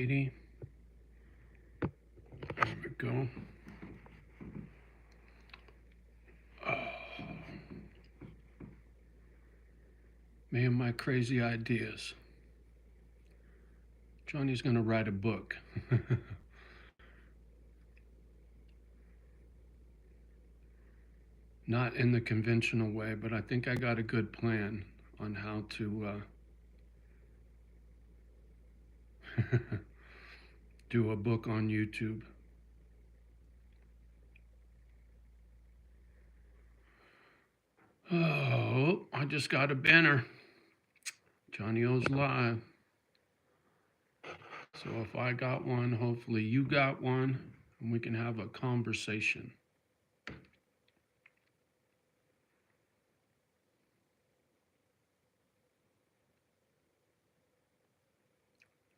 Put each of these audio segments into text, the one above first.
180. There we go. Me and my crazy ideas. Johnny's gonna write a book. Not in the conventional way, but I think I got a good plan on how to do a book on YouTube. Oh, I just got a banner. JohnnyO's live. So if I got one, hopefully you got one, and we can have a conversation.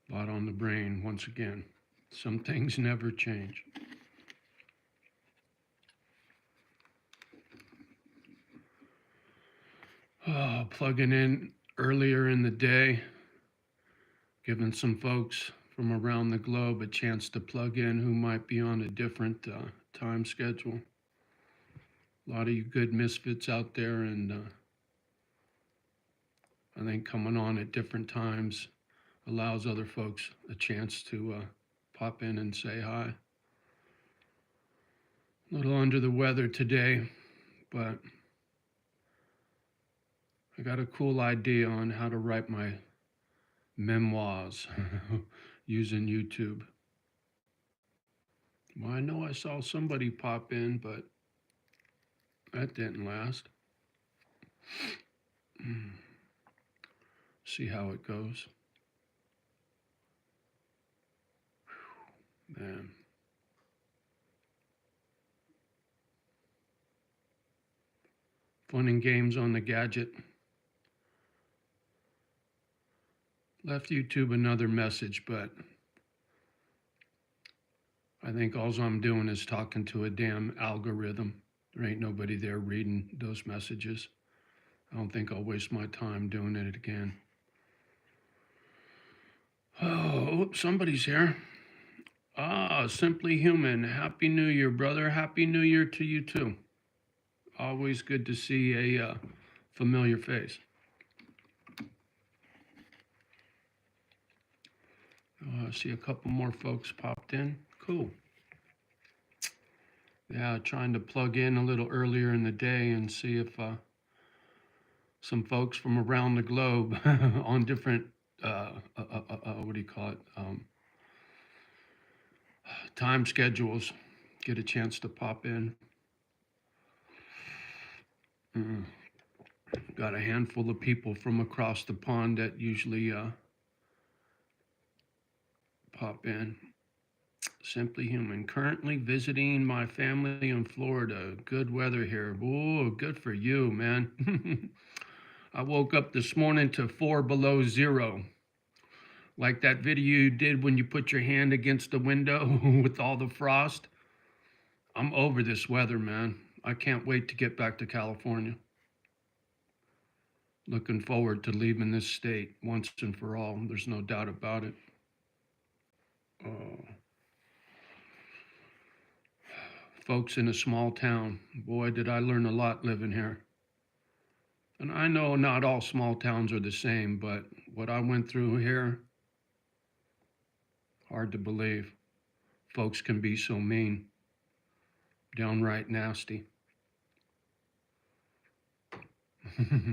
A lot on the brain once again. Some things never change. Plugging in earlier in the day, giving some folks from around the globe a chance to plug in who might be on a different time schedule. A lot of you good misfits out there, and I think coming on at different times allows other folks a chance to pop in and say hi. A little under the weather today, but I got a cool idea on how to write my memoirs using YouTube. Well, I know I saw somebody pop in, but that didn't last. See how it goes. Man. Fun and games on the gadget. Left YouTube another message, but I think all I'm doing is talking to a damn algorithm. There ain't nobody there reading those messages. I don't think I'll waste my time doing it again. Oh, somebody's here. Simply Human. Happy New Year, brother. Happy New Year to you too. Always good to see a familiar face. I see a couple more folks popped in. Cool. Yeah, trying to plug in a little earlier in the day and see if some folks from around the globe on different, what do you call it, time schedules get a chance to pop in. Got a handful of people from across the pond that usually pop in. Simply Human. Currently visiting my family in Florida. Good weather here. Whoa, good for you, man. I woke up this morning to 4 below zero. Like that video you did when you put your hand against the window with all the frost. I'm over this weather, man. I can't wait to get back to California. Looking forward to leaving this state once and for all. There's no doubt about it. Folks in a small town. Boy, did I learn a lot living here. And I know not all small towns are the same, but what I went through here, hard to believe. Folks can be so mean, downright nasty.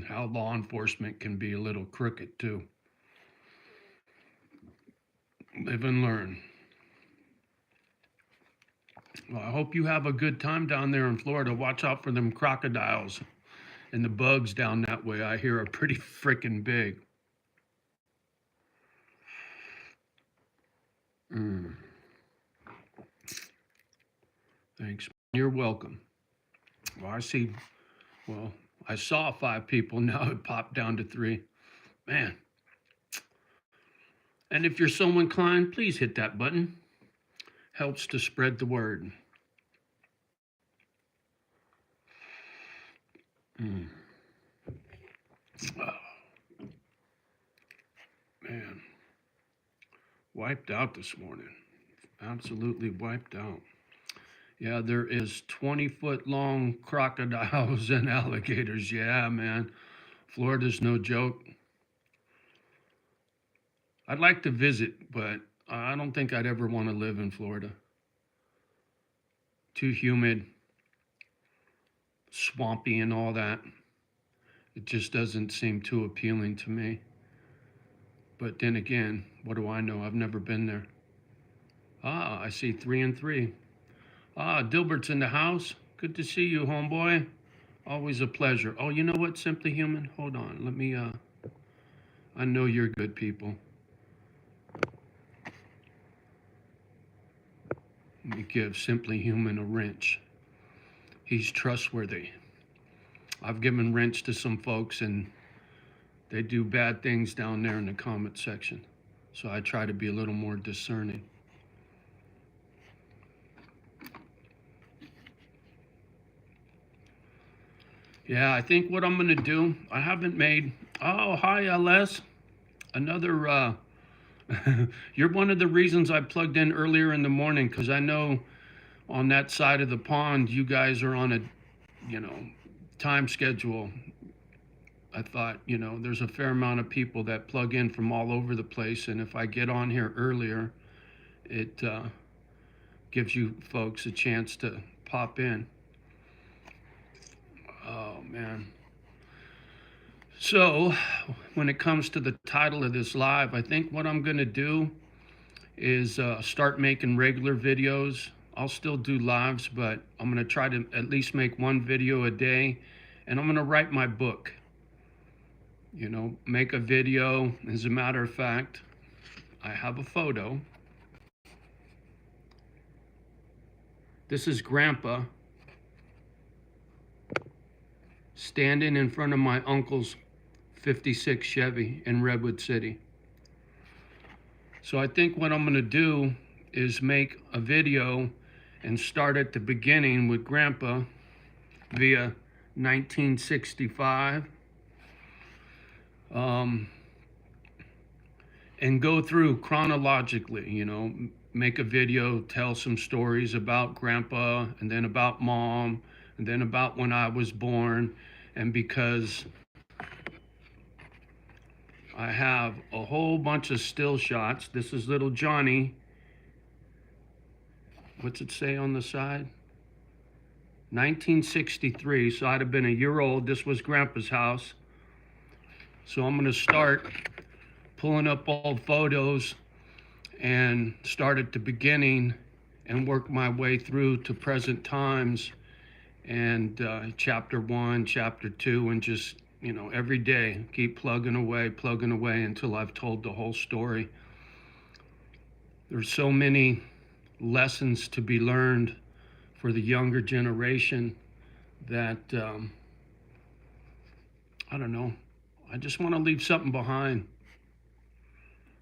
How law enforcement can be a little crooked too. Live and learn. Well, I hope you have a good time down there in Florida. Watch out for them crocodiles and the bugs down that way. I hear are pretty freaking big. Thanks. You're welcome. Well, I saw 5 people. Now it popped down to 3. Man. And if you're so inclined, please hit that button. Helps to spread the word. Oh, man. Wiped out this morning. Absolutely wiped out. Yeah, there is 20-foot long crocodiles and alligators. Yeah, man. Florida's no joke. I'd like to visit, but I don't think I'd ever want to live in Florida. Too humid, swampy, and all that. It just doesn't seem too appealing to me. But then again, what do I know? I've never been there. Ah, I see 3 and 3. Ah, Dilbert's in the house. Good to see you, homeboy. Always a pleasure. Oh, you know what, Simply Human? Hold on. I know you're good people. Let me give Simply Human a wrench. He's trustworthy. I've given wrench to some folks and they do bad things down there in the comment section. So I try to be a little more discerning. Yeah, I think what I'm going to do, I haven't made, oh, hi, LS. Another, you're one of the reasons I plugged in earlier in the morning because I know on that side of the pond, you guys are on a, time schedule. I thought, there's a fair amount of people that plug in from all over the place. And if I get on here earlier, it gives you folks a chance to pop in. Oh, man. So when it comes to the title of this live, I think what I'm going to do is start making regular videos. I'll still do lives, but I'm going to try to at least make one video a day. And I'm going to write my book. Make a video. As a matter of fact, I have a photo. This is Grandpa standing in front of my uncle's 56 Chevy in Redwood City. So I think what I'm going to do is make a video and start at the beginning with Grandpa via 1965 and go through chronologically, make a video, tell some stories about Grandpa and then about Mom and then about when I was born. And because I have a whole bunch of still shots. This is little Johnny. What's it say on the side? 1963, so I'd have been a year old. This was Grandpa's house. So I'm going to start pulling up old photos and start at the beginning and work my way through to present times and chapter 1, chapter 2, and just every day, keep plugging away until I've told the whole story. There's so many lessons to be learned for the younger generation that, I don't know, I just want to leave something behind.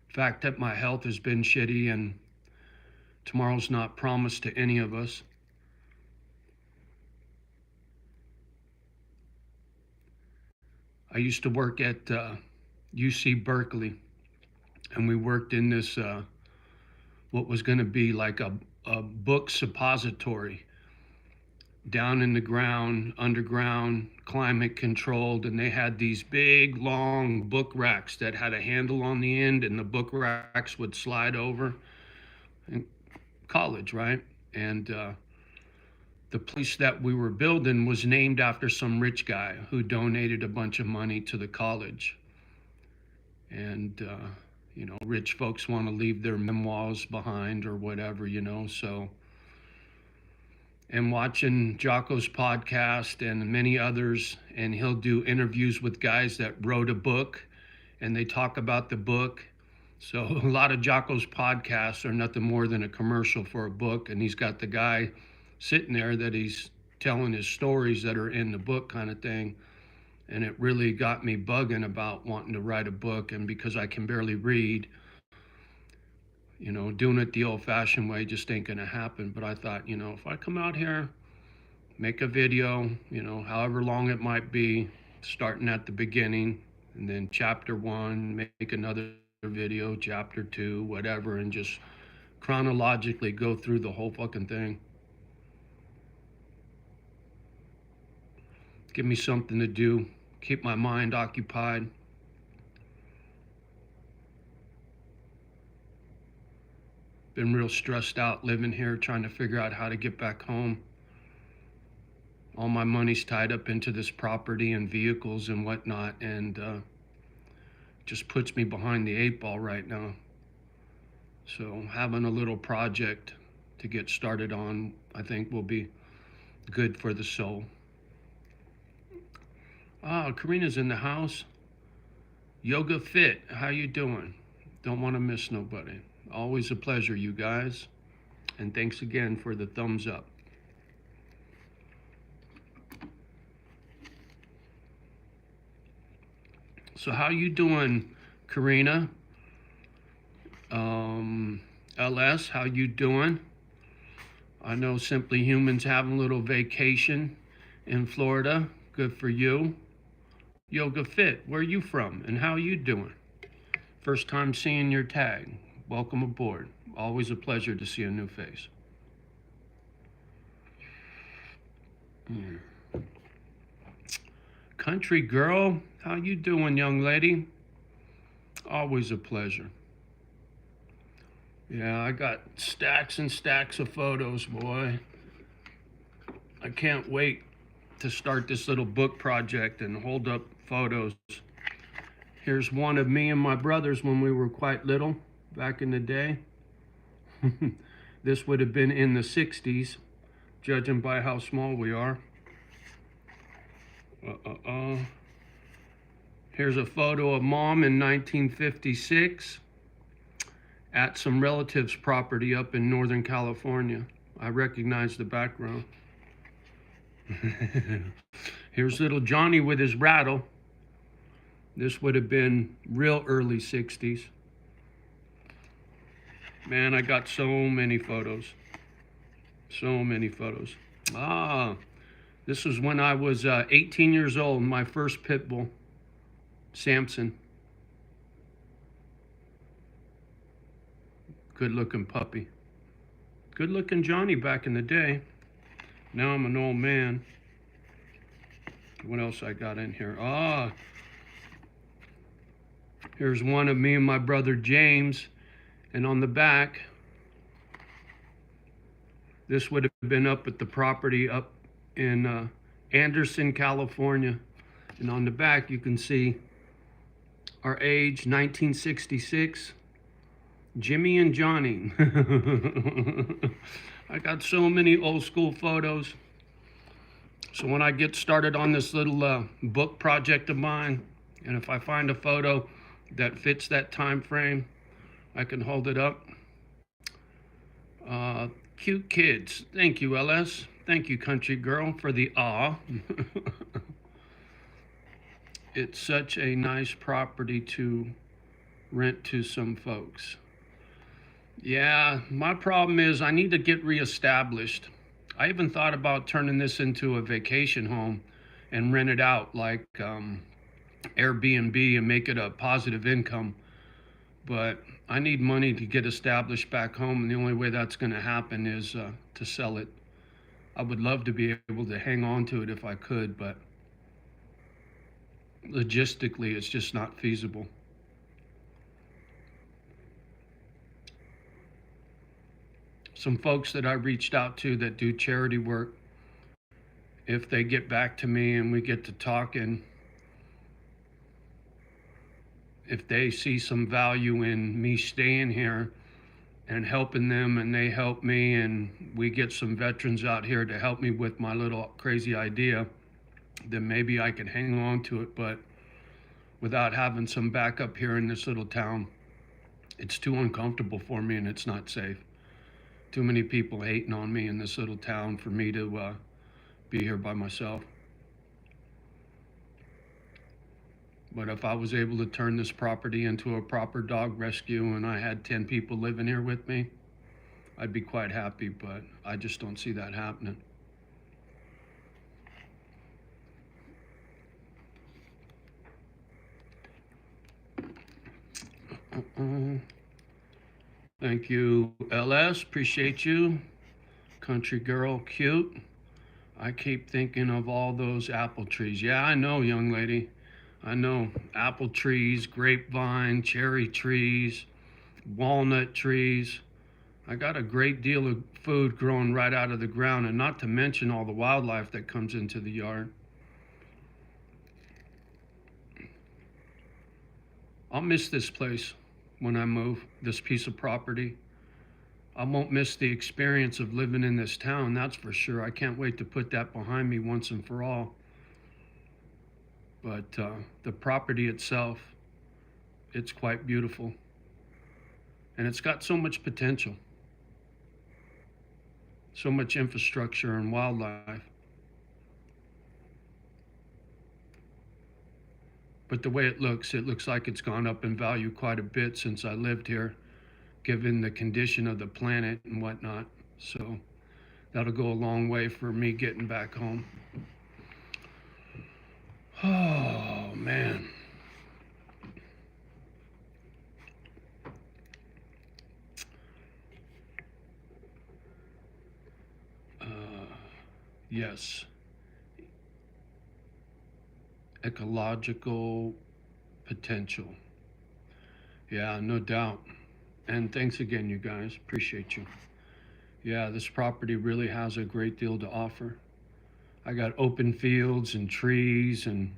The fact that my health has been shitty and tomorrow's not promised to any of us. I used to work at UC Berkeley, and we worked in this, what was going to be like a book suppository down in the ground, underground, climate controlled, and they had these big, long book racks that had a handle on the end, and the book racks would slide over. In college, right? And the place that we were building was named after some rich guy who donated a bunch of money to the college. And, rich folks want to leave their memoirs behind or whatever, so. And watching Jocko's podcast and many others, and he'll do interviews with guys that wrote a book and they talk about the book. So a lot of Jocko's podcasts are nothing more than a commercial for a book, and he's got the guy sitting there that he's telling his stories that are in the book kind of thing. And it really got me bugging about wanting to write a book. And because I can barely read, doing it the old-fashioned way just ain't gonna happen. But I thought, if I come out here, make a video, however long it might be, starting at the beginning, and then chapter 1, make another video, chapter 2, whatever, and just chronologically go through the whole fucking thing. Give me something to do, keep my mind occupied. Been real stressed out living here, trying to figure out how to get back home. All my money's tied up into this property and vehicles and whatnot, and just puts me behind the 8 ball right now. So having a little project to get started on, I think, will be good for the soul. Karina's in the house. Yoga Fit, how you doing? Don't want to miss nobody. Always a pleasure, you guys. And thanks again for the thumbs up. So how you doing, Karina? LS, how you doing? I know Simply Humans having a little vacation in Florida. Good for you. Yoga Fit, where you from and how you doing? First time seeing your tag. Welcome aboard. Always a pleasure to see a new face. Country girl, how you doing, young lady? Always a pleasure. Yeah, I got stacks and stacks of photos, boy. I can't wait to start this little book project and hold up photos. Here's one of me and my brothers when we were quite little back in the day. This would have been in the 60s, judging by how small we are. Here's a photo of Mom in 1956 at some relatives' property up in Northern California. I recognize the background. Here's little Johnny with his rattle. This would have been real early 60s. Man, I got so many photos. So many photos. This was when I was 18 years old, my first pit bull, Samson. Good looking puppy. Good looking Johnny back in the day. Now I'm an old man. What else I got in here? Here's one of me and my brother James. And on the back, this would have been up at the property up in Anderson, California. And on the back, you can see our age, 1966. Jimmy and Johnny. I got so many old school photos. So when I get started on this little book project of mine, and if I find a photo that fits that time frame, I can hold it up. Cute kids. Thank you, LS. Thank you, country girl, for the awe. It's such a nice property to rent to some folks. Yeah, my problem is I need to get reestablished. I even thought about turning this into a vacation home and rent it out like Airbnb and make it a positive income. But I need money to get established back home, and the only way that's going to happen is to sell it. I would love to be able to hang on to it if I could, but logistically it's just not feasible. Some folks that I reached out to that do charity work, if they get back to me and we get to talking, if they see some value in me staying here and helping them and they help me and we get some veterans out here to help me with my little crazy idea, then maybe I can hang on to it. But without having some backup here in this little town, it's too uncomfortable for me and it's not safe. Too many people hating on me in this little town for me to be here by myself. But if I was able to turn this property into a proper dog rescue and I had 10 people living here with me, I'd be quite happy, but I just don't see that happening. Uh, Thank you, LS. Appreciate you. Country girl, cute. I keep thinking of all those apple trees. Yeah, I know, young lady. I know. Apple trees, grapevine, cherry trees, walnut trees. I got a great deal of food growing right out of the ground, and not to mention all the wildlife that comes into the yard. I'll miss this place when I move, this piece of property. I won't miss the experience of living in this town, that's for sure. I can't wait to put that behind me once and for all. But the property itself, it's quite beautiful. And it's got so much potential, so much infrastructure and wildlife. But the way it looks like it's gone up in value quite a bit since I lived here, given the condition of the planet and whatnot. So that'll go a long way for me getting back home. Oh, man. Yes, ecological potential. Yeah, no doubt. And thanks again, you guys. Appreciate you. Yeah, this property really has a great deal to offer. I got open fields and trees and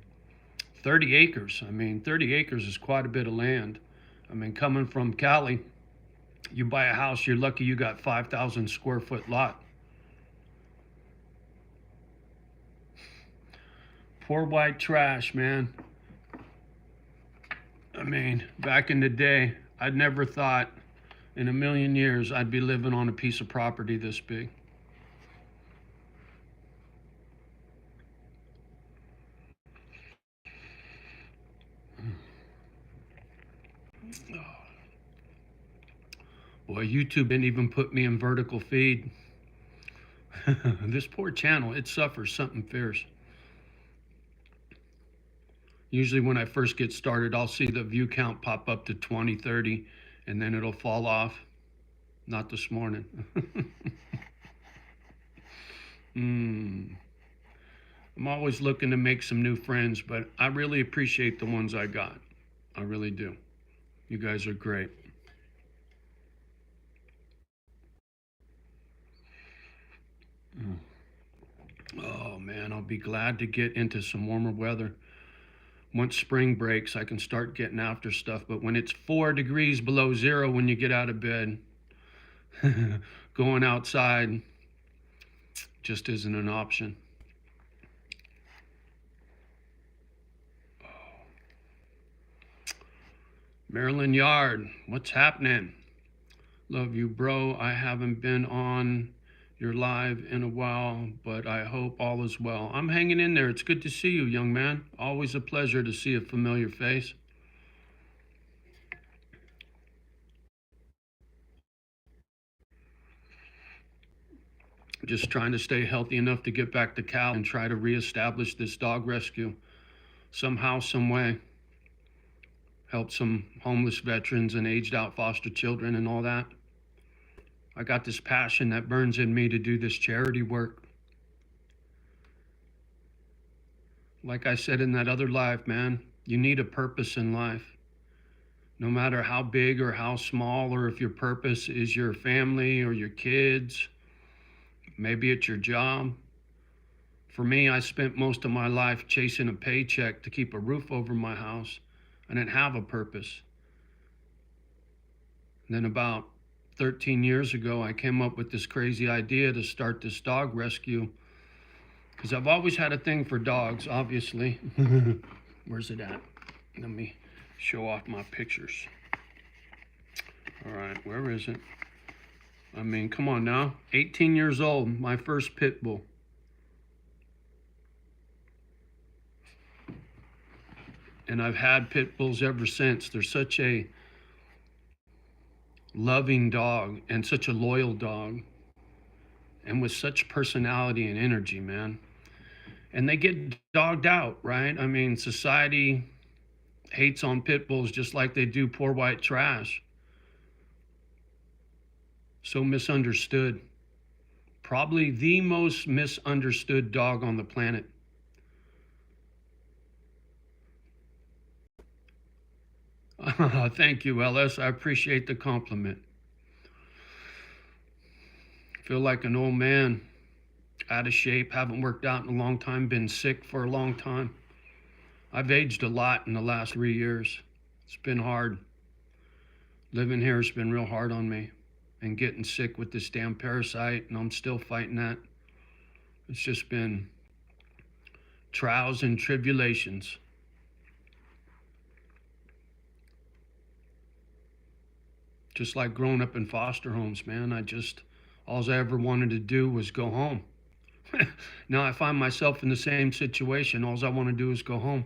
30 acres. I mean, 30 acres is quite a bit of land. I mean, coming from Cali, you buy a house, you're lucky you got 5,000 square foot lot. Poor white trash, man. I mean, back in the day, I'd never thought in a million years I'd be living on a piece of property this big. Boy, YouTube didn't even put me in vertical feed. This poor channel, it suffers something fierce. Usually when I first get started, I'll see the view count pop up to 20, 30, and then it'll fall off. Not this morning. mm. I'm always looking to make some new friends, but I really appreciate the ones I got. I really do. You guys are great. Mm. Oh man, I'll be glad to get into some warmer weather. Once spring breaks, I can start getting after stuff, but when it's 4 degrees below zero when you get out of bed, going outside just isn't an option. Maryland Yard, what's happening? Love you, bro. I haven't been on your live in a while, but I hope all is well. I'm hanging in there. It's good to see you, young man. Always a pleasure to see a familiar face. Just trying to stay healthy enough to get back to Cal and try to reestablish this dog rescue somehow, some way. Help some homeless veterans and aged out foster children and all that. I got this passion that burns in me to do this charity work. Like I said in that other live, man, you need a purpose in life. No matter how big or how small, or if your purpose is your family or your kids, maybe it's your job. For me, I spent most of my life chasing a paycheck to keep a roof over my house. I didn't have a purpose. And then about 13 years ago, I came up with this crazy idea to start this dog rescue. Because I've always had a thing for dogs, obviously. Where's it at? Let me show off my pictures. All right, where is it? I mean, come on now. 18 years old, my first pit bull. And I've had pit bulls ever since. They're such a loving dog and such a loyal dog, and with such personality and energy, man. And they get dogged out, right? I mean, society hates on pit bulls just like they do poor white trash. So misunderstood. Probably the most misunderstood dog on the planet. Thank you, Ellis. I appreciate the compliment. Feel like an old man, out of shape, haven't worked out in a long time, been sick for a long time. I've aged a lot in the last 3 years. It's been hard. Living here has been real hard on me. And getting sick with this damn parasite, and I'm still fighting that. It's just been trials and tribulations. Just like growing up in foster homes, man. All I ever wanted to do was go home. Now I find myself in the same situation. All I want to do is go home.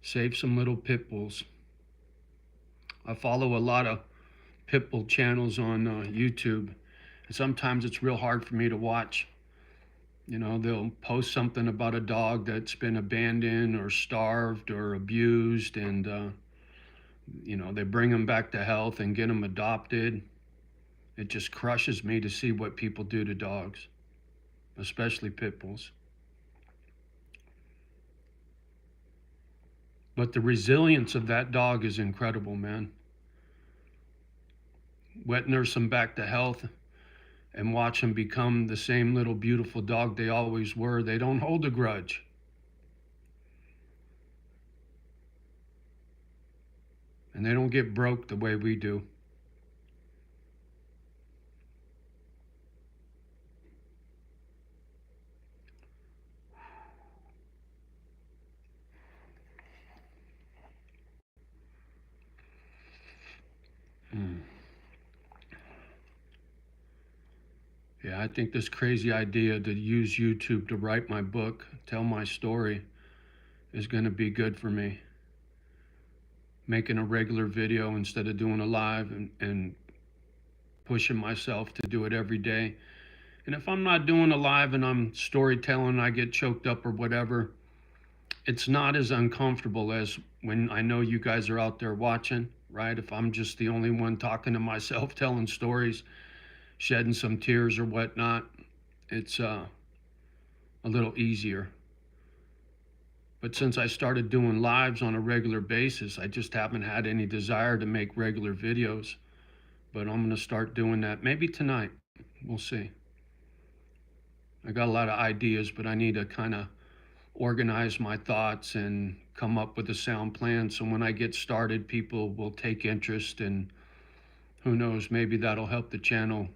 Save some little pit bulls. I follow a lot of pit bull channels on YouTube, and sometimes it's real hard for me to watch. You know, they'll post something about a dog that's been abandoned or starved or abused, and you know, they bring them back to health and get them adopted. It just crushes me to see what people do to dogs, especially pit bulls. But the resilience of that dog is incredible, man. Wet nurse them back to health and watch them become the same little beautiful dog they always were. They don't hold a grudge. And they don't get broke the way we do. Yeah, I think this crazy idea to use YouTube to write my book, tell my story, is going to be good for me. Making a regular video instead of doing a live, and pushing myself to do it every day. And if I'm not doing a live and I'm storytelling, I get choked up or whatever, it's not as uncomfortable as when I know you guys are out there watching, right? If I'm just the only one talking to myself, telling stories, shedding some tears or whatnot, it's a little easier. But since I started doing lives on a regular basis, I just haven't had any desire to make regular videos. But I'm going to start doing that maybe tonight. We'll see. I got a lot of ideas, but I need to kind of organize my thoughts and come up with a sound plan. So when I get started, people will take interest, and who knows, maybe that'll help the channel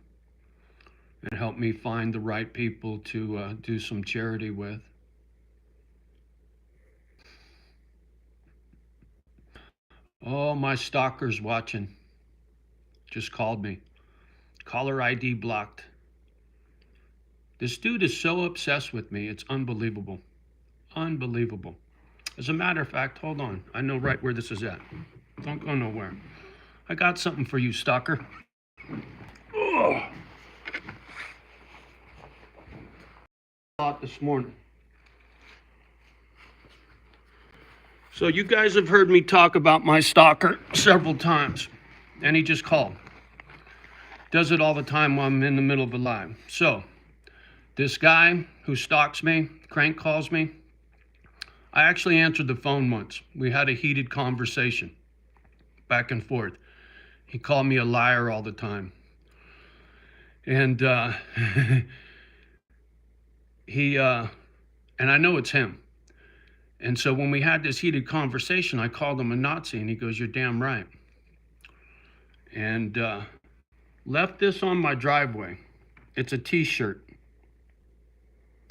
and help me find the right people to do some charity with. Oh, my stalker's watching. Just called me. Caller ID blocked. This dude is so obsessed with me. It's unbelievable. Unbelievable. As a matter of fact, hold on. I know right where this is at. Don't go nowhere. I got something for you, stalker. Oh. This morning. So you guys have heard me talk about my stalker several times, and he just called. Does it all the time while I'm in the middle of a live. So this guy who stalks me, crank calls me. I actually answered the phone once. We had a heated conversation, back and forth. He called me a liar all the time. And and I know it's him. And so when we had this heated conversation, I called him a Nazi, and he goes, "You're damn right." And left this on my driveway. It's a t-shirt.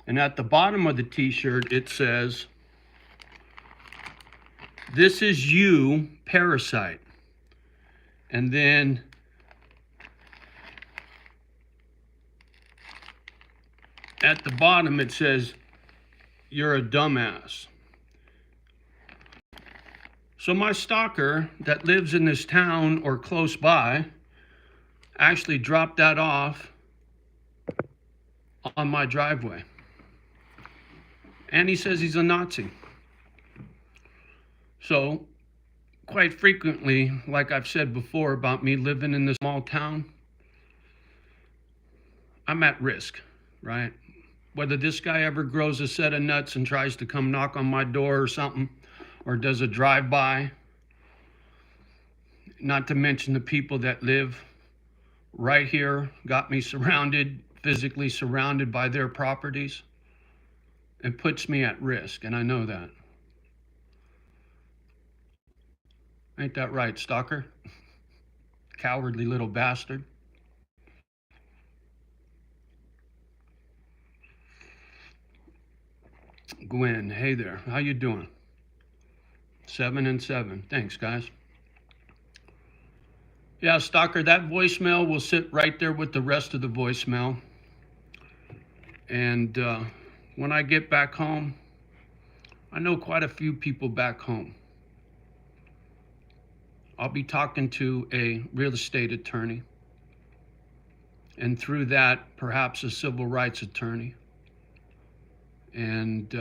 And at the bottom of the t-shirt, it says, "This is you, parasite." And then at the bottom, it says, "You're a dumbass." So my stalker that lives in this town or close by actually dropped that off on my driveway. And he says he's a Nazi. So, quite frequently, like I've said before about me living in this small town, I'm at risk, right? Whether this guy ever grows a set of nuts and tries to come knock on my door or something, or does a drive-by, not to mention the people that live right here, got me surrounded, physically surrounded by their properties. It puts me at risk, and I know that. Ain't that right, stalker? Cowardly little bastard. Gwen, hey there. How you doing? 7 and 7. Thanks, guys. Yeah, stalker, that voicemail will sit right there with the rest of the voicemail. And when I get back home, I know quite a few people back home. I'll be talking to a real estate attorney, and through that, perhaps a civil rights attorney. And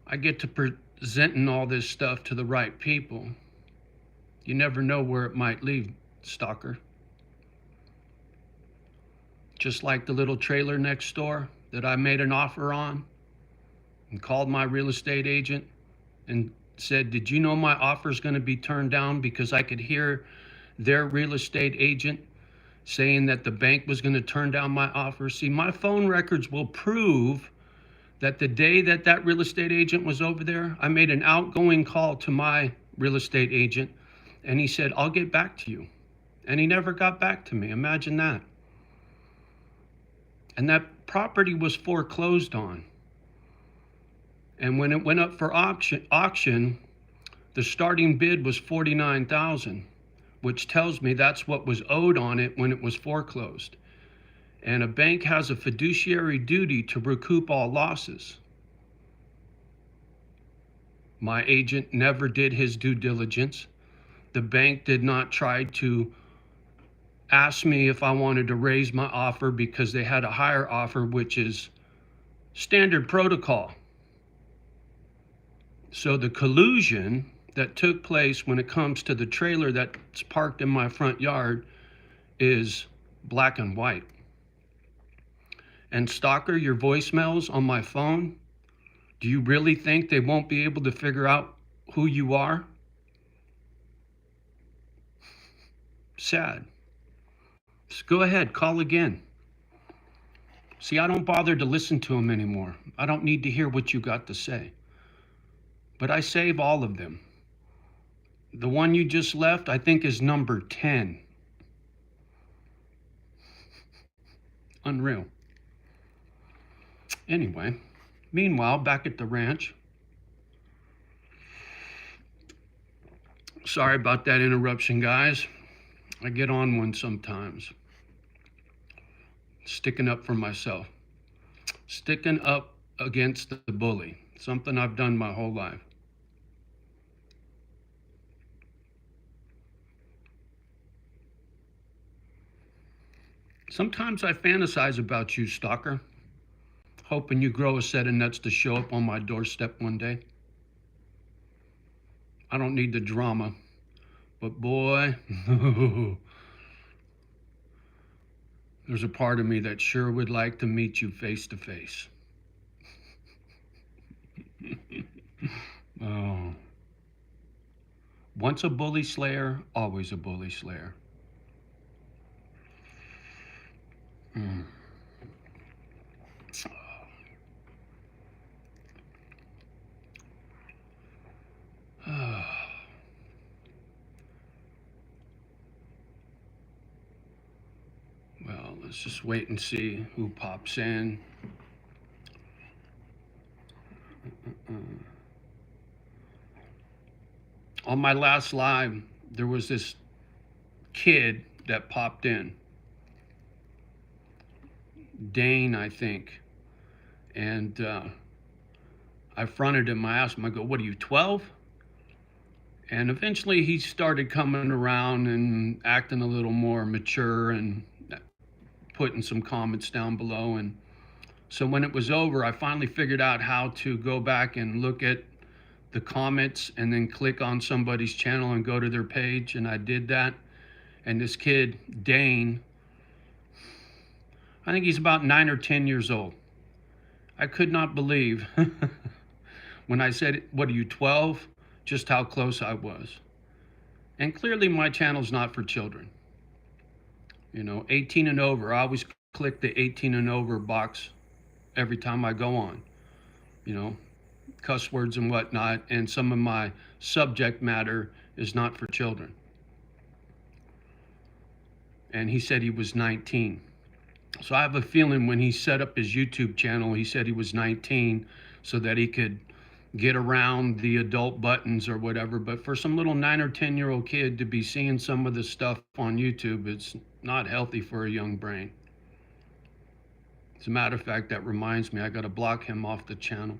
I get to presenting all this stuff to the right people. You never know where it might lead, stalker. Just like the little trailer next door that I made an offer on and called my real estate agent and said, did you know my offer is going to be turned down? Because I could hear their real estate agent saying that the bank was going to turn down my offer. See, my phone records will prove that the day that that real estate agent was over there, I made an outgoing call to my real estate agent, and he said, I'll get back to you. And he never got back to me. Imagine that. And that property was foreclosed on. And when it went up for auction, the starting bid was $49,000, which tells me that's what was owed on it when it was foreclosed. And a bank has a fiduciary duty to recoup all losses. My agent never did his due diligence. The bank did not try to ask me if I wanted to raise my offer because they had a higher offer, which is standard protocol. So the collusion that took place when it comes to the trailer that's parked in my front yard is black and white. And stalker, your voicemails on my phone, do you really think they won't be able to figure out who you are? Sad. Just go ahead, call again. See, I don't bother to listen to them anymore. I don't need to hear what you got to say. But I save all of them. The one you just left, I think, is number 10. Unreal. Anyway, meanwhile, back at the ranch. Sorry about that interruption, guys. I get on one sometimes. Sticking up for myself. Sticking up against the bully. Something I've done my whole life. Sometimes I fantasize about you, stalker, hoping you grow a set of nuts to show up on my doorstep one day. I don't need the drama, but boy, there's a part of me that sure would like to meet you face to face. Oh. Once a bully slayer, always a bully slayer. Mm. Well, let's just wait and see who pops in. On my last live, there was this kid that popped in. Dane, I think. And I fronted him. I asked him, I go, what are you, 12? And eventually he started coming around and acting a little more mature and putting some comments down below. And So when it was over, I finally figured out how to go back and look at the comments and then click on somebody's channel and go to their page. And I did that. And this kid, Dane, I think he's about 9 or 10 years old. I could not believe when I said, "What are you, 12?" just how close I was. And clearly my channel's not for children. 18 and over. I always click the 18 and over box every time I go on. You know, cuss words and whatnot, and some of my subject matter is not for children. And he said he was 19. So I have a feeling when he set up his YouTube channel, he said he was 19 so that he could get around the adult buttons or whatever. But for some little 9 or 10-year-old kid to be seeing some of the stuff on YouTube, it's not healthy for a young brain. As a matter of fact, that reminds me, I got to block him off the channel.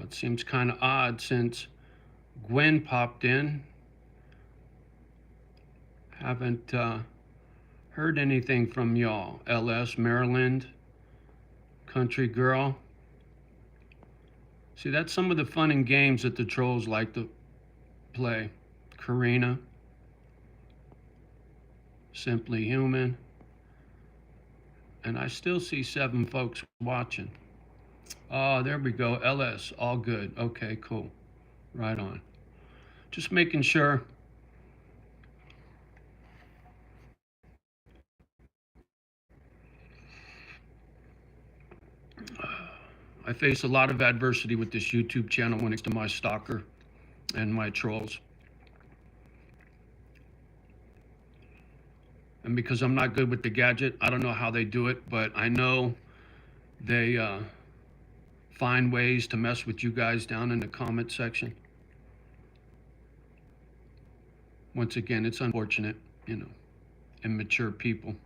It seems kind of odd since Gwen popped in. Haven't heard anything from y'all. LS, Maryland, Country Girl. See, that's some of the fun and games that the trolls like to play. Karina, Simply Human. And I still see 7 folks watching. Oh, there we go. LS, all good. Okay, cool. Right on. Just making sure. I face a lot of adversity with this YouTube channel when it comes to my stalker and my trolls. And because I'm not good with the gadget, I don't know how they do it, but I know they find ways to mess with you guys down in the comment section. Once again, it's unfortunate, immature people.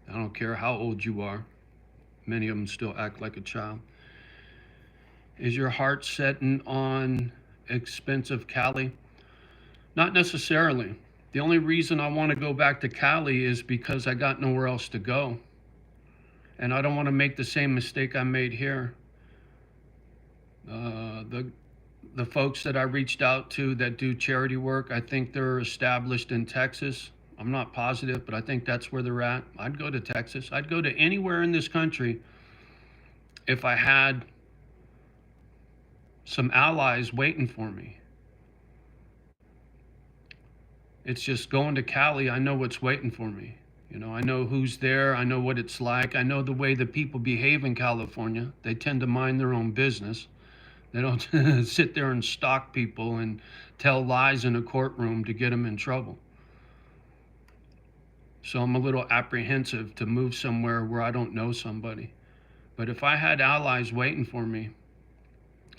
I don't care how old you are. Many of them still act like a child. Is your heart setting on expensive Cali? Not necessarily. The only reason I want to go back to Cali is because I got nowhere else to go. And I don't want to make the same mistake I made here. The folks that I reached out to that do charity work, I think they're established in Texas. I'm not positive, but I think that's where they're at. I'd go to Texas. I'd go to anywhere in this country if I had some allies waiting for me. It's just going to Cali, I know what's waiting for me. I know who's there. I know what it's like. I know the way the people behave in California. They tend to mind their own business. They don't sit there and stalk people and tell lies in a courtroom to get them in trouble. So I'm a little apprehensive to move somewhere where I don't know somebody. But if I had allies waiting for me,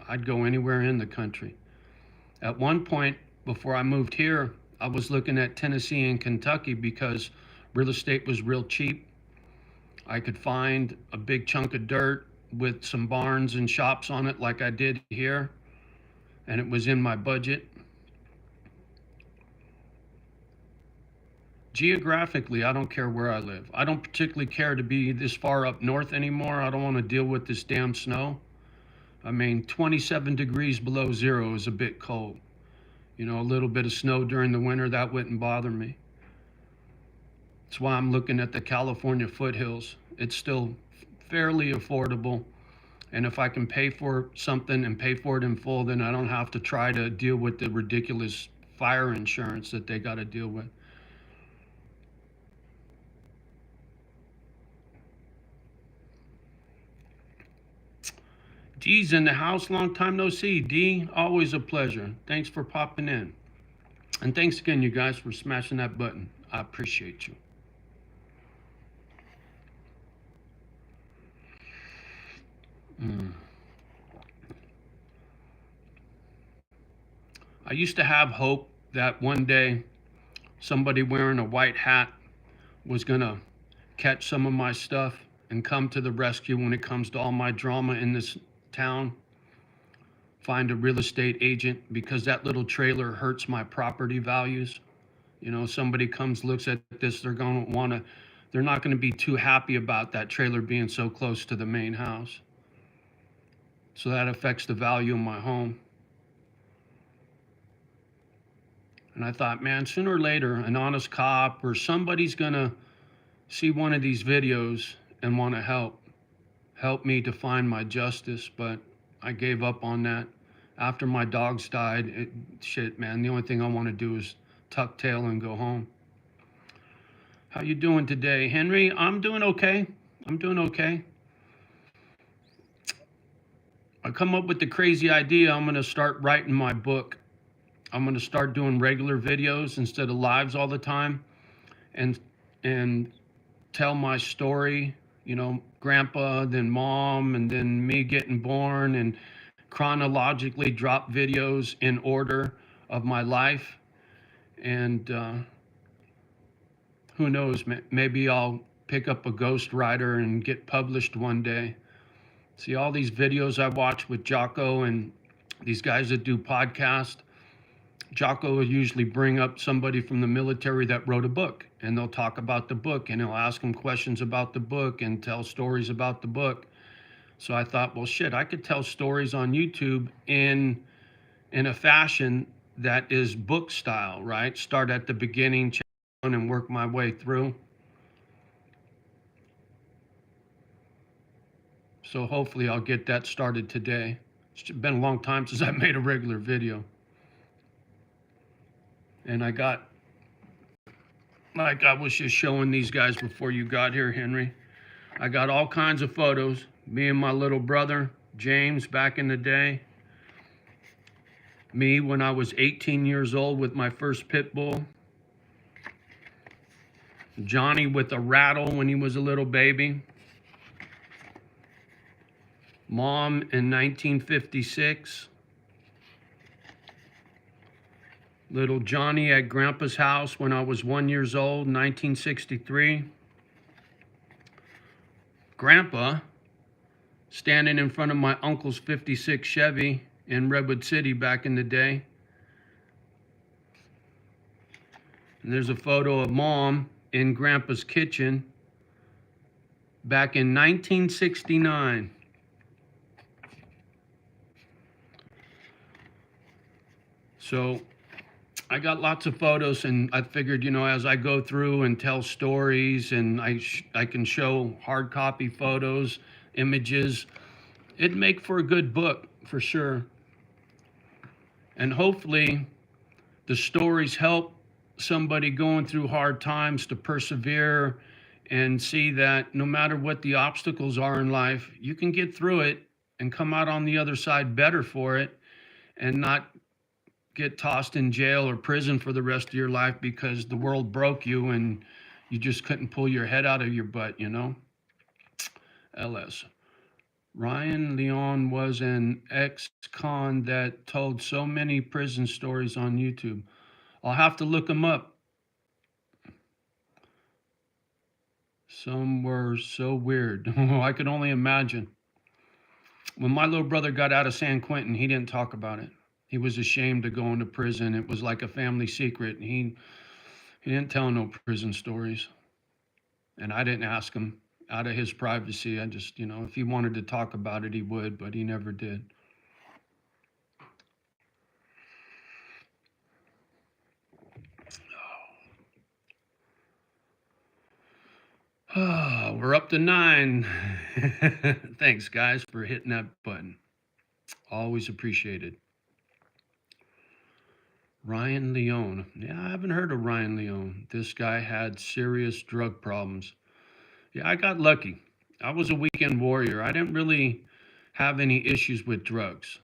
I'd go anywhere in the country. At one point, before I moved here, I was looking at Tennessee and Kentucky because real estate was real cheap. I could find a big chunk of dirt with some barns and shops on it like I did here, and it was in my budget. Geographically, I don't care where I live. I don't particularly care to be this far up north anymore. I don't want to deal with this damn snow. I mean, 27 degrees below zero is a bit cold. A little bit of snow during the winter, that wouldn't bother me. That's why I'm looking at the California foothills. It's still fairly affordable. And if I can pay for something and pay for it in full, then I don't have to try to deal with the ridiculous fire insurance that they got to deal with. Dee's in the house. Long time no see. Dee, always a pleasure. Thanks for popping in. And thanks again, you guys, for smashing that button. I appreciate you. I used to have hope that one day somebody wearing a white hat was going to catch some of my stuff and come to the rescue when it comes to all my drama in this town. find a real estate agent because that little trailer hurts my property values. Somebody comes, looks at this, they're not going to be too happy about that trailer being so close to the main house. So that affects the value of my home. And I thought, man, sooner or later, an honest cop or somebody's going to see one of these videos and want to help me to find my justice. But I gave up on that. After my dogs died, shit, man, the only thing I want to do is tuck tail and go home. How you doing today, Henry? I'm doing okay. I come up with the crazy idea. I'm going to start writing my book. I'm going to start doing regular videos instead of lives all the time, and tell my story, grandpa, then mom, and then me getting born, and chronologically drop videos in order of my life. And who knows, maybe I'll pick up a ghostwriter and get published one day. See, all these videos I watch with JohnnyO and these guys that do podcasts, JohnnyO will usually bring up somebody from the military that wrote a book, and they'll talk about the book, and he'll ask them questions about the book and tell stories about the book. So I thought, well, shit, I could tell stories on YouTube in a fashion that is book style, right? Start at the beginning and work my way through. So hopefully I'll get that started today. It's been a long time since I made a regular video. And I got, like I was just showing these guys before you got here, Henry, I got all kinds of photos. Me and my little brother, James, back in the day. Me when I was 18 years old with my first pit bull. Johnny with a rattle when he was a little baby. Mom in 1956. Little Johnny at Grandpa's house when I was 1 year old, 1963. Grandpa standing in front of my uncle's 56 Chevy in Redwood City back in the day. And there's a photo of Mom in Grandpa's kitchen back in 1969. So I got lots of photos, and I figured, as I go through and tell stories, and I can show hard copy photos, images, it'd make for a good book for sure. And hopefully the stories help somebody going through hard times to persevere and see that no matter what the obstacles are in life, you can get through it and come out on the other side better for it, and not get tossed in jail or prison for the rest of your life because the world broke you and you just couldn't pull your head out of your butt, LS. Ryan Leon was an ex-con that told so many prison stories on YouTube. I'll have to look him up. Some were so weird. I could only imagine. When my little brother got out of San Quentin, he didn't talk about it. He was ashamed to go into prison. It was like a family secret. He didn't tell no prison stories. And I didn't ask him out of his privacy. I just, if he wanted to talk about it, he would, but he never did. Oh, we're up to 9. Thanks, guys, for hitting that button. Always appreciated. Ryan Leone. Yeah, I haven't heard of Ryan Leone. This guy had serious drug problems. Yeah, I got lucky. I was a weekend warrior. I didn't really have any issues with drugs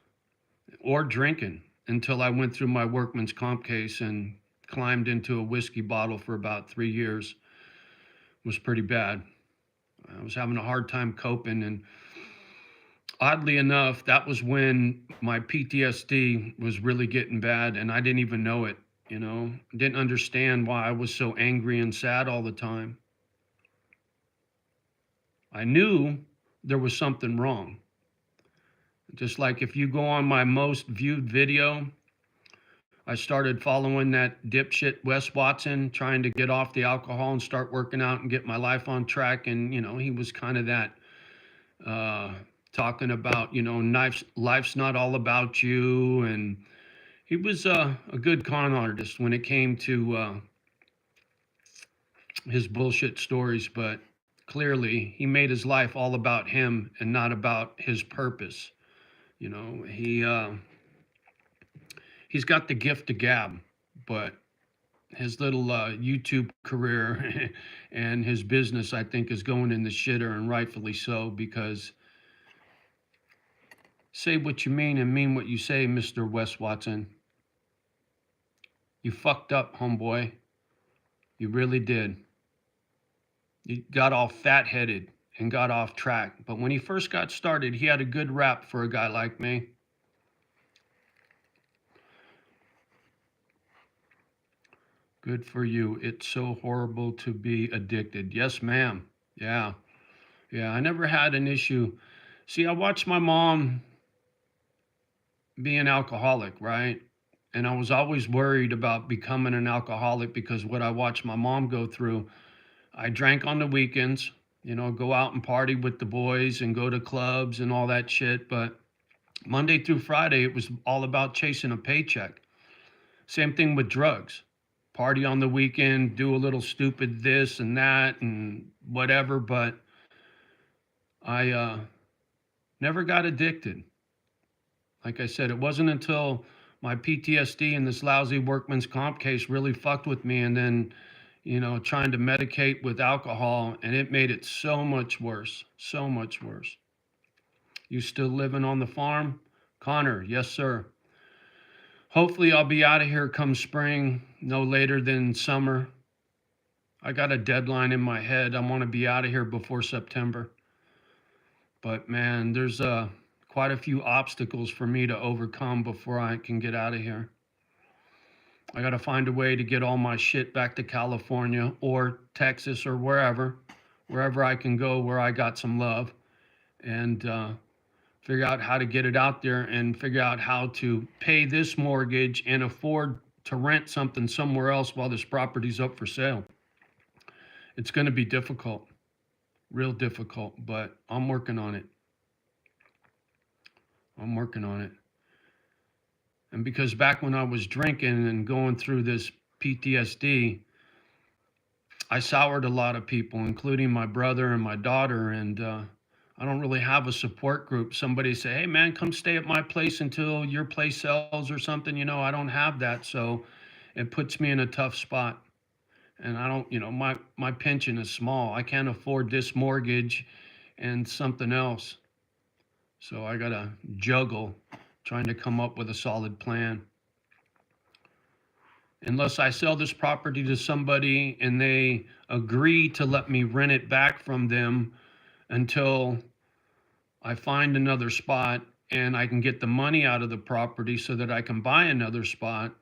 or drinking until I went through my workman's comp case and climbed into a whiskey bottle for about 3 years. It was pretty bad. I was having a hard time coping, and oddly enough, that was when my PTSD was really getting bad, and I didn't even know it, Didn't understand why I was so angry and sad all the time. I knew there was something wrong. Just like if you go on my most viewed video, I started following that dipshit Wes Watson, trying to get off the alcohol and start working out and get my life on track. And, he was kind of that uh, talking about, life's not all about you. And he was a good con artist when it came to his bullshit stories, but clearly he made his life all about him and not about his purpose. He's got the gift to gab, but his little YouTube career and his business, I think, is going in the shitter, and rightfully so, because say what you mean and mean what you say, Mr. Wes Watson. You fucked up, homeboy. You really did. You got all fat-headed and got off track. But when he first got started, he had a good rap for a guy like me. Good for you. It's so horrible to be addicted. Yes, ma'am. Yeah. Yeah, I never had an issue. See, I watched my mom be an alcoholic, right? And I was always worried about becoming an alcoholic because what I watched my mom go through. I drank on the weekends, go out and party with the boys and go to clubs and all that shit. But Monday through Friday, it was all about chasing a paycheck. Same thing with drugs. Party on the weekend, do a little stupid this and that and whatever. But I never got addicted. Like I said, it wasn't until my PTSD and this lousy workman's comp case really fucked with me, and then trying to medicate with alcohol, and it made it so much worse, so much worse. You still living on the farm? Connor, yes, sir. Hopefully I'll be out of here come spring, no later than summer. I got a deadline in my head. I want to be out of here before September. But man, there's quite a few obstacles for me to overcome before I can get out of here. I got to find a way to get all my shit back to California or Texas or wherever I can go where I got some love, and figure out how to get it out there and figure out how to pay this mortgage and afford to rent something somewhere else while this property's up for sale. It's going to be difficult, real difficult, but I'm working on it. I'm working on it. And because back when I was drinking and going through this PTSD, I soured a lot of people, including my brother and my daughter. And I don't really have a support group. Somebody say, hey, man, come stay at my place until your place sells or something. I don't have that. So it puts me in a tough spot. And I don't, my pension is small. I can't afford this mortgage and something else. So I got to juggle trying to come up with a solid plan. Unless I sell this property to somebody and they agree to let me rent it back from them until I find another spot and I can get the money out of the property so that I can buy another spot,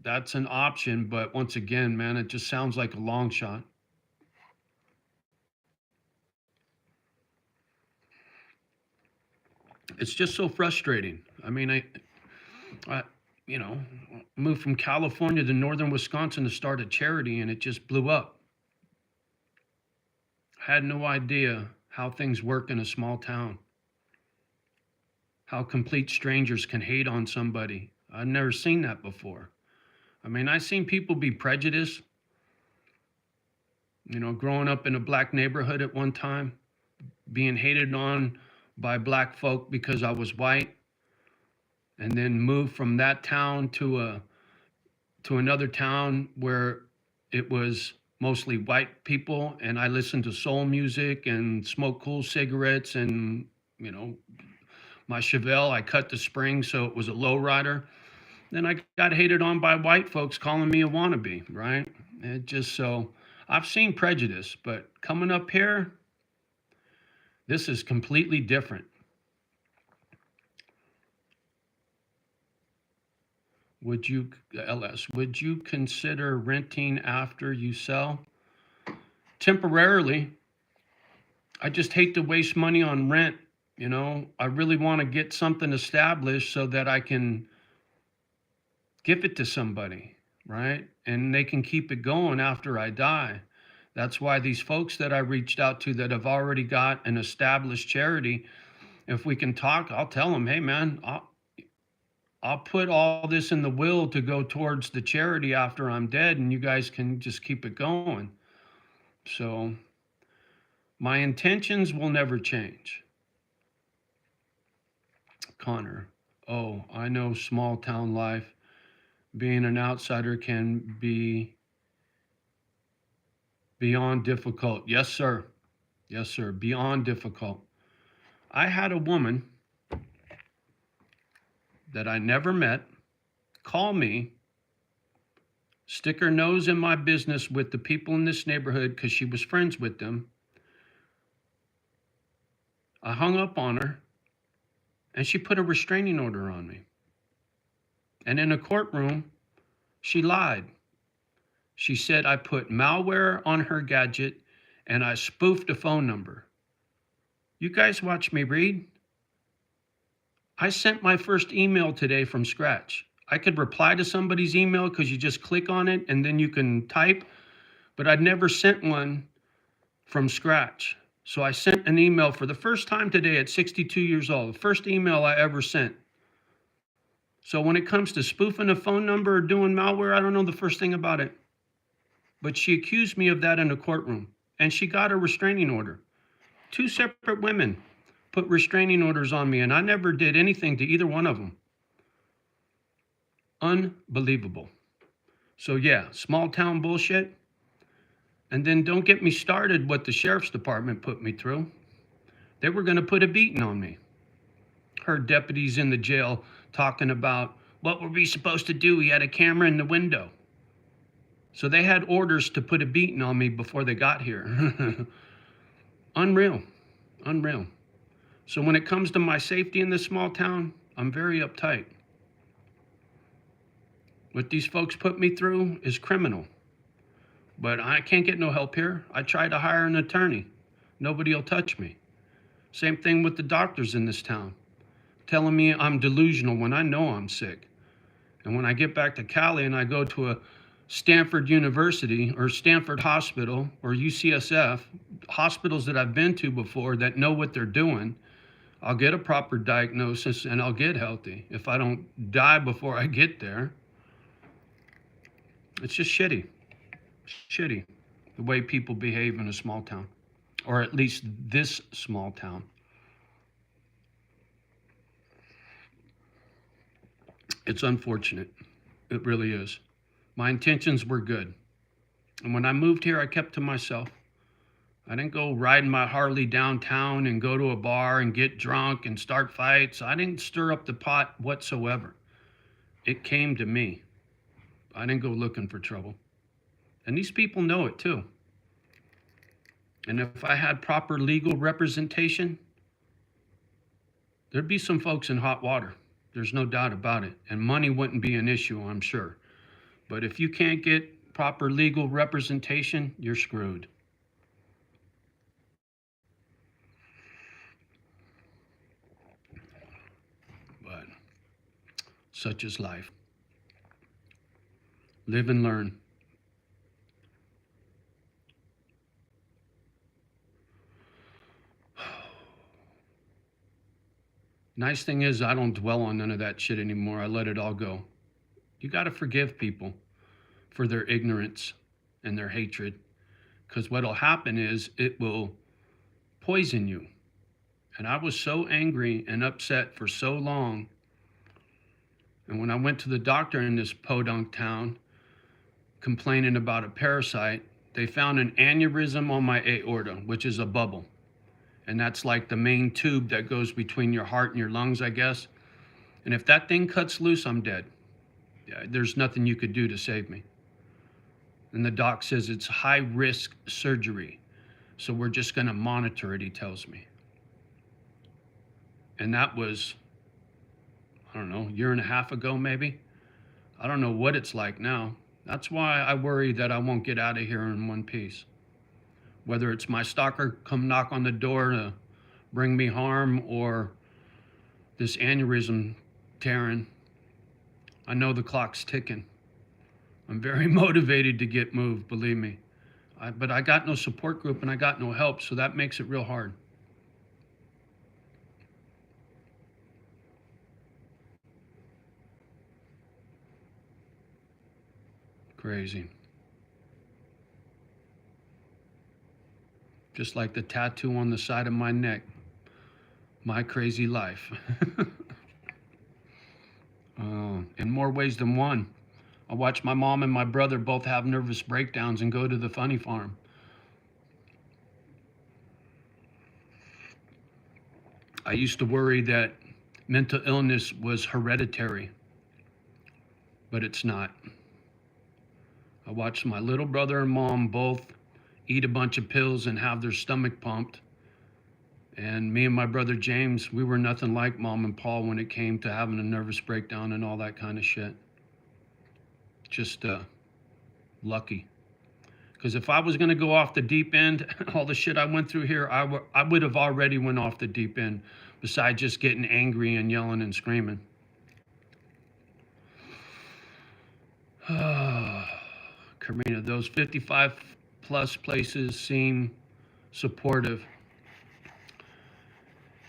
that's an option. But once again, man, it just sounds like a long shot. It's just so frustrating. I mean, I moved from California to northern Wisconsin to start a charity, and it just blew up. Had no idea how things work in a small town. How complete strangers can hate on somebody. I've never seen that before. I mean, I've seen people be prejudiced. Growing up in a black neighborhood at one time, being hated on by black folk because I was white, and then moved from that town to another town where it was mostly white people, and I listened to soul music and smoked cool cigarettes, and my Chevelle, I cut the spring so it was a lowrider. Then I got hated on by white folks calling me a wannabe, right? It just so I've seen prejudice, but coming up here, this is completely different. Would you consider renting after you sell? Temporarily. I just hate to waste money on rent I really want to get something established so that I can give it to somebody, right? And they can keep it going after I die. That's why these folks that I reached out to that have already got an established charity, if we can talk, I'll tell them, hey man, I'll put all this in the will to go towards the charity after I'm dead, and you guys can just keep it going. So my intentions will never change. Connor, oh, I know small town life. Being an outsider can be beyond difficult. Yes, sir. Yes, sir. Beyond difficult. I had a woman that I never met call me, stick her nose in my business with the people in this neighborhood because she was friends with them. I hung up on her and she put a restraining order on me. And in a courtroom, she lied. She said I put malware on her gadget and I spoofed a phone number. You guys watch me read. I sent my first email today from scratch. I could reply to somebody's email because you just click on it and then you can type, but I'd never sent one from scratch. So I sent an email for the first time today at 62 years old, the first email I ever sent. So when it comes to spoofing a phone number or doing malware, I don't know the first thing about it. But she accused me of that in a courtroom, and she got a restraining order. Two separate women put restraining orders on me, and I never did anything to either one of them. Unbelievable. So yeah, small town bullshit. And then don't get me started what the sheriff's department put me through. They were going to put a beating on me. Heard deputies in the jail talking about, what were we supposed to do? We had a camera in the window. So they had orders to put a beating on me before they got here. Unreal. Unreal. So when it comes to my safety in this small town, I'm very uptight. What these folks put me through is criminal. But I can't get no help here. I tried to hire an attorney. Nobody will touch me. Same thing with the doctors in this town, telling me I'm delusional when I know I'm sick. And when I get back to Cali and I go to a Stanford University or Stanford Hospital or UCSF, hospitals that I've been to before that know what they're doing, I'll get a proper diagnosis and I'll get healthy if I don't die before I get there. It's just shitty. Shitty the way people behave in a small town, or at least this small town. It's unfortunate. It really is. My intentions were good. And when I moved here, I kept to myself. I didn't go riding my Harley downtown and go to a bar and get drunk and start fights. I didn't stir up the pot whatsoever. It came to me. I didn't go looking for trouble. And these people know it too. And if I had proper legal representation, there'd be some folks in hot water. There's no doubt about it. And money wouldn't be an issue, I'm sure. But if you can't get proper legal representation, you're screwed. But such is life. Live and learn. Nice thing is I don't dwell on none of that shit anymore. I let it all go. You got to forgive people for their ignorance and their hatred, because what'll happen is it will poison you. And I was so angry and upset for so long. And when I went to the doctor in this podunk town complaining about a parasite, they found an aneurysm on my aorta, which is a bubble. And that's like the main tube that goes between your heart and your lungs, I guess. And if that thing cuts loose, I'm dead. Yeah, there's nothing you could do to save me. And the doc says it's high risk surgery. So we're just going to monitor it, he tells me. And that was, I don't know, a year and a half ago, maybe. I don't know what it's like now. That's why I worry that I won't get out of here in one piece. Whether it's my stalker come knock on the door to bring me harm or this aneurysm tearing. I know the clock's ticking. I'm very motivated to get moved, believe me. But I got no support group and I got no help, so that makes it real hard. Crazy. Just like the tattoo on the side of my neck. My crazy life. In more ways than one. I watch my mom and my brother both have nervous breakdowns and go to the funny farm. I used to worry that mental illness was hereditary, but it's not. I watched my little brother and mom both eat a bunch of pills and have their stomach pumped. And me and my brother James, we were nothing like Mom and Paul when it came to having a nervous breakdown and all that kind of shit. Just lucky. Because if I was going to go off the deep end, all the shit I went through here, I would have already went off the deep end, besides just getting angry and yelling and screaming. Karina, those 55 plus places seem supportive.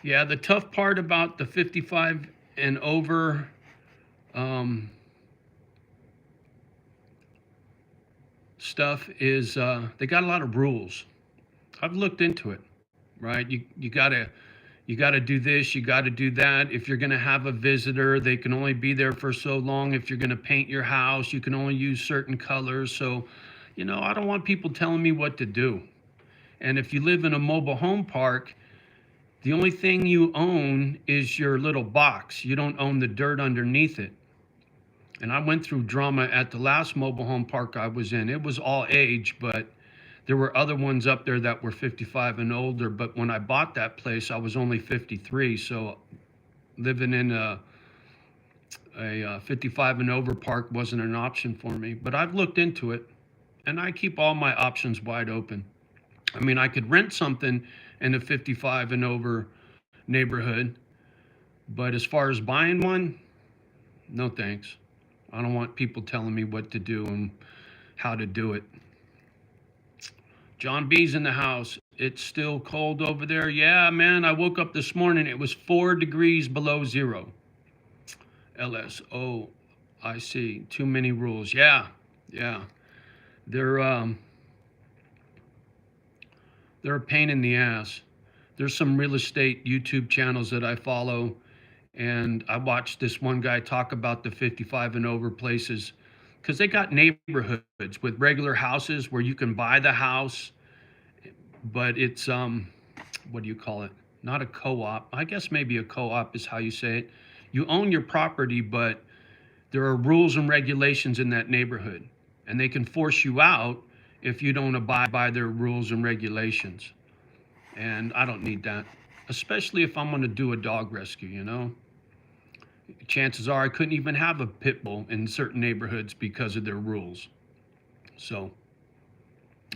Yeah, the tough part about the 55 and over stuff is they got a lot of rules. I've looked into it, right? You gotta do this, you gotta do that. If you're gonna have a visitor, they can only be there for so long. If you're gonna paint your house, you can only use certain colors. So, I don't want people telling me what to do. And if you live in a mobile home park, the only thing you own is your little box. You don't own the dirt underneath it. And I went through drama at the last mobile home park I was in. It was all age, but there were other ones up there that were 55 and older. But when I bought that place, I was only 53. So living in a 55 and over park wasn't an option for me. But I've looked into it, and I keep all my options wide open. I mean, I could rent something in a 55 and over neighborhood, but as far as buying one, no thanks. I don't want people telling me what to do and how to do it. John B's in the house. It's still cold over there. Yeah, man, I woke up this morning. It was 4 degrees below zero. LSO, I see. Too many rules. Yeah. They're a pain in the ass. There's some real estate YouTube channels that I follow, and I watched this one guy talk about the 55 and over places, because they got neighborhoods with regular houses where you can buy the house, but it's what do you call it? Not a co-op. I guess maybe a co-op is how you say it. You own your property, but there are rules and regulations in that neighborhood, and they can force you out if you don't abide by their rules and regulations. And I don't need that, especially if I'm going to do a dog rescue. Chances are I couldn't even have a pit bull in certain neighborhoods because of their rules. So,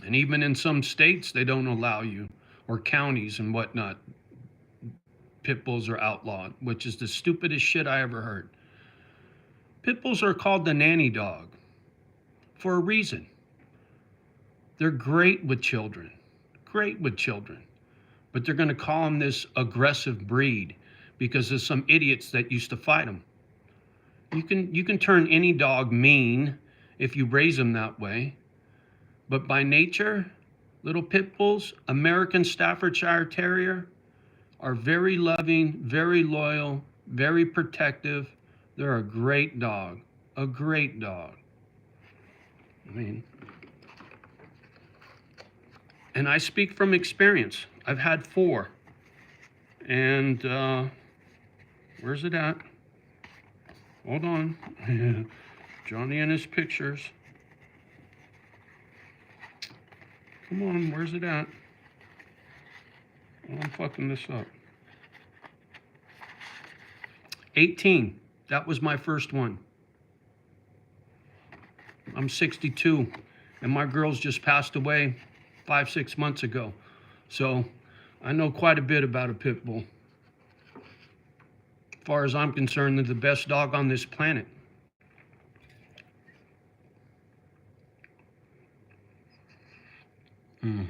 and even in some states, they don't allow you, or counties and whatnot, pit bulls are outlawed, which is the stupidest shit I ever heard. Pit bulls are called the nanny dog for a reason. They're great with children, but they're going to call them this aggressive breed because there's some idiots that used to fight them. You can turn any dog mean if you raise them that way, but by nature, little pit bulls, American Staffordshire Terrier, are very loving, very loyal, very protective. They're a great dog. I mean, and I speak from experience. I've had 4. And where's it at? Hold on. Johnny and his pictures. Come on, where's it at? Oh, I'm fucking this up. 18. That was my first one. I'm 62, and my girls just passed away 5-6 months ago. So I know quite a bit about a pit bull. As far as I'm concerned, they're the best dog on this planet. Mm.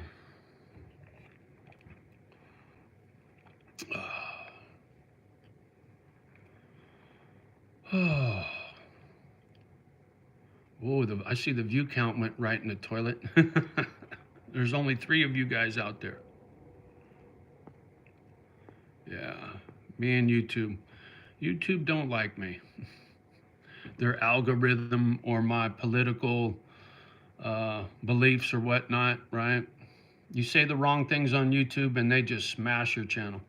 Oh, I see the view count went right in the toilet. There's only 3 of you guys out there. Yeah, me and YouTube. YouTube don't like me. Their algorithm or my political beliefs or whatnot, right? You say the wrong things on YouTube and they just smash your channel.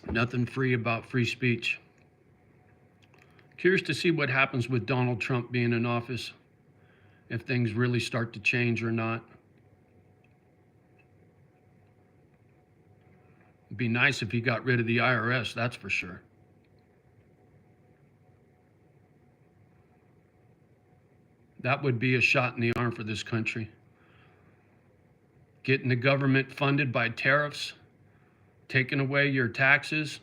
Nothing free about free speech. Curious to see what happens with Donald Trump being in office, if things really start to change or not. It'd be nice if he got rid of the IRS, that's for sure. That would be a shot in the arm for this country. Getting the government funded by tariffs, taking away your taxes,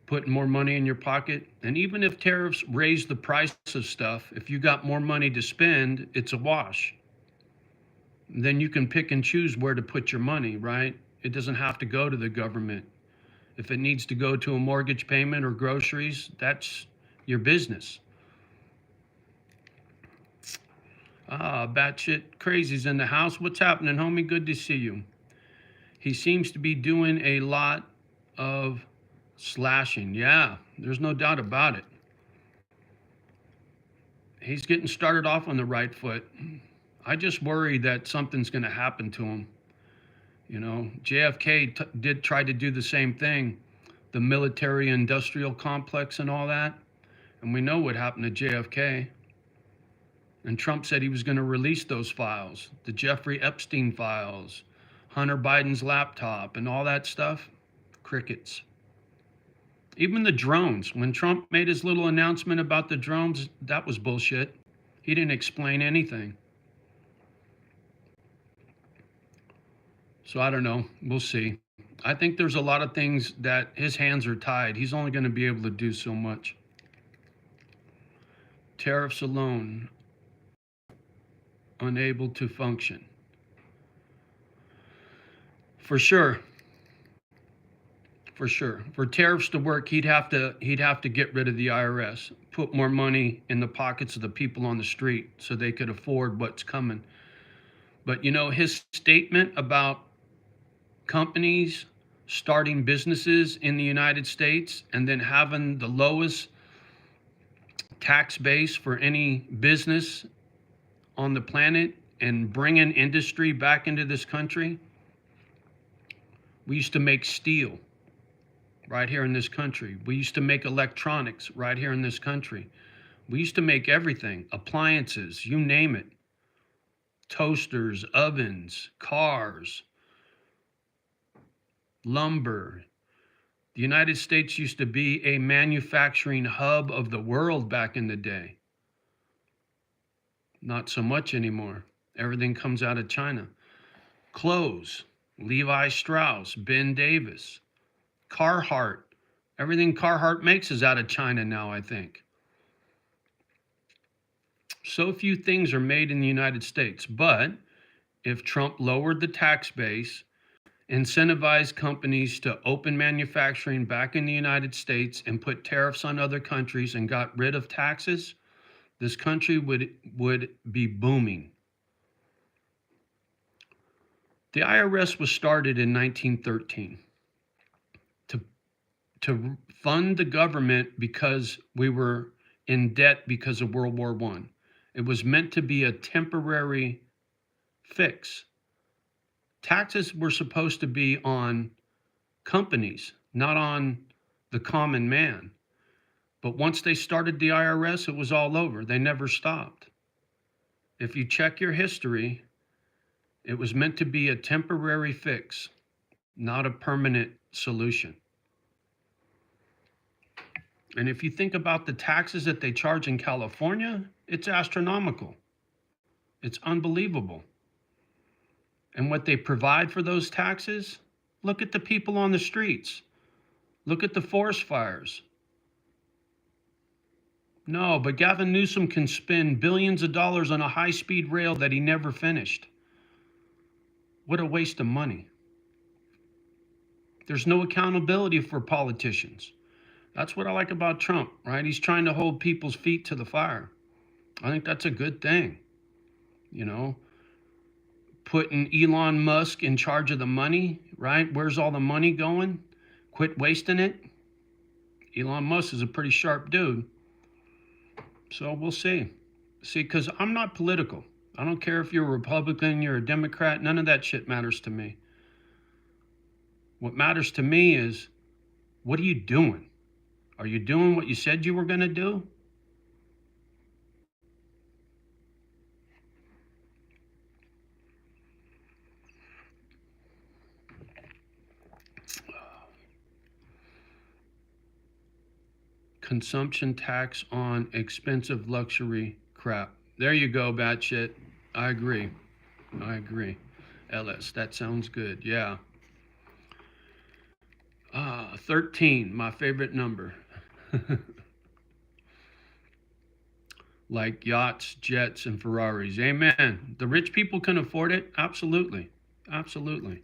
putting more money in your pocket. And even if tariffs raise the price of stuff, if you got more money to spend, it's a wash. Then you can pick and choose where to put your money, right? It doesn't have to go to the government. If it needs to go to a mortgage payment or groceries, that's your business. Batshit crazy's in the house. What's happening, homie? Good to see you. He seems to be doing a lot of slashing. Yeah, there's no doubt about it. He's getting started off on the right foot. I just worry that something's going to happen to him. You know, JFK did try to do the same thing, the military industrial complex and all that. And we know what happened to JFK. And Trump said he was going to release those files, the Jeffrey Epstein files, Hunter Biden's laptop, and all that stuff. Crickets. Even the drones. When Trump made his little announcement about the drones, that was bullshit. He didn't explain anything. So I don't know. We'll see. I think there's a lot of things that his hands are tied. He's only going to be able to do so much. Tariffs alone, unable to function. For sure. For sure. For tariffs to work, he'd have to get rid of the IRS, put more money in the pockets of the people on the street so they could afford what's coming. But you know, his statement about companies starting businesses in the United States and then having the lowest tax base for any business on the planet and bringing industry back into this country. We used to make steel right here in this country. We used to make electronics right here in this country. We used to make everything, appliances, you name it. Toasters, ovens, cars, lumber. The United States used to be a manufacturing hub of the world back in the day. Not so much anymore. Everything comes out of China. Clothes, Levi Strauss, Ben Davis, Carhartt. Everything Carhartt makes is out of China now, I think. So few things are made in the United States. But if Trump lowered the tax base, incentivized companies to open manufacturing back in the United States and put tariffs on other countries and got rid of taxes, this country would be booming. The IRS was started in 1913 to fund the government because we were in debt because of World War I. It was meant to be a temporary fix. Taxes were supposed to be on companies, not on the common man. But once they started the IRS, it was all over. They never stopped. If you check your history, it was meant to be a temporary fix, not a permanent solution. And if you think about the taxes that they charge in California, it's astronomical. It's unbelievable. and what they provide for those taxes, look at the people on the streets. Look at the forest fires. No, but Gavin Newsom can spend billions of dollars on a high-speed rail that he never finished. What a waste of money. There's no accountability for politicians. That's what I like about Trump, right? He's trying to hold people's feet to the fire. I think that's a good thing. You know, putting Elon Musk in charge of the money, right? Where's all the money going? Quit wasting it. Elon Musk is a pretty sharp dude. So we'll see. See, because I'm not political. I don't care if you're a Republican, you're a Democrat, none of that shit matters to me. What matters to me is, what are you doing? Are you doing what you said you were going to do? Consumption tax on expensive luxury crap. There you go, batshit. I agree. I agree. LS, that sounds good. Yeah. 13, my favorite number. Like yachts, jets, and Ferraris. Amen. The rich people can afford it. Absolutely. Absolutely.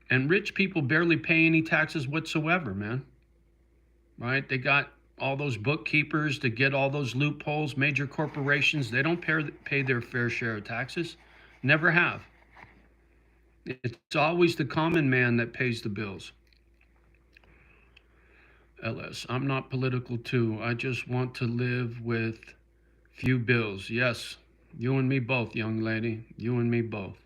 And rich people barely pay any taxes whatsoever, man. Right? They got all those bookkeepers to get all those loopholes. Major corporations, they don't pay their fair share of taxes. Never have. It's always the common man that pays the bills. LS, I'm not political too. I just want to live with few bills. Yes, you and me both, young lady. You and me both.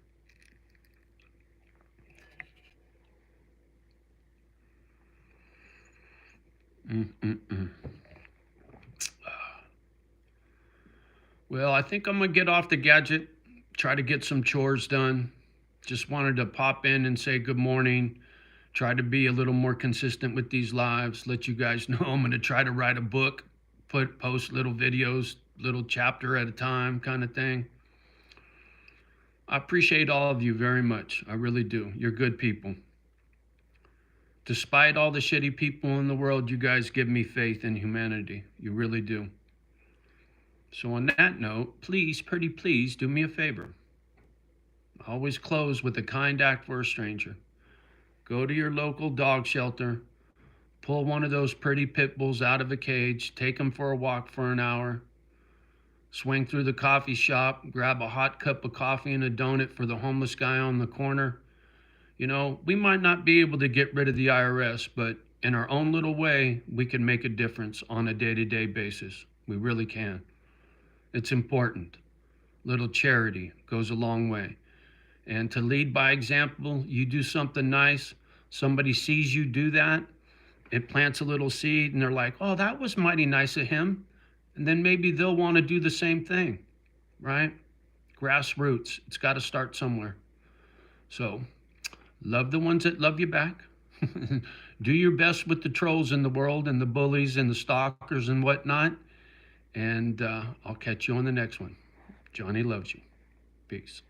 Mm-mm-mm. Well, I think I'm going to get off the gadget, try to get some chores done. Just wanted to pop in and say good morning. Try to be a little more consistent with these lives. Let you guys know I'm going to try to write a book, post little videos, little chapter at a time kind of thing. I appreciate all of you very much. I really do. You're good people. Despite all the shitty people in the world, you guys give me faith in humanity. You really do. So on that note, please, pretty please, do me a favor. Always close with a kind act for a stranger. Go to your local dog shelter, pull one of those pretty pit bulls out of a cage, take them for a walk for an hour, swing through the coffee shop, grab a hot cup of coffee and a donut for the homeless guy on the corner. You know, we might not be able to get rid of the IRS, but in our own little way, we can make a difference on a day-to-day basis. We really can. It's important. Little charity goes a long way. And to lead by example, you do something nice, somebody sees you do that, it plants a little seed, and they're like, oh, that was mighty nice of him. And then maybe they'll want to do the same thing, right? Grassroots. It's got to start somewhere. So, love the ones that love you back. Do your best with the trolls in the world and the bullies and the stalkers and whatnot. And I'll catch you on the next one. Johnny loves you. Peace.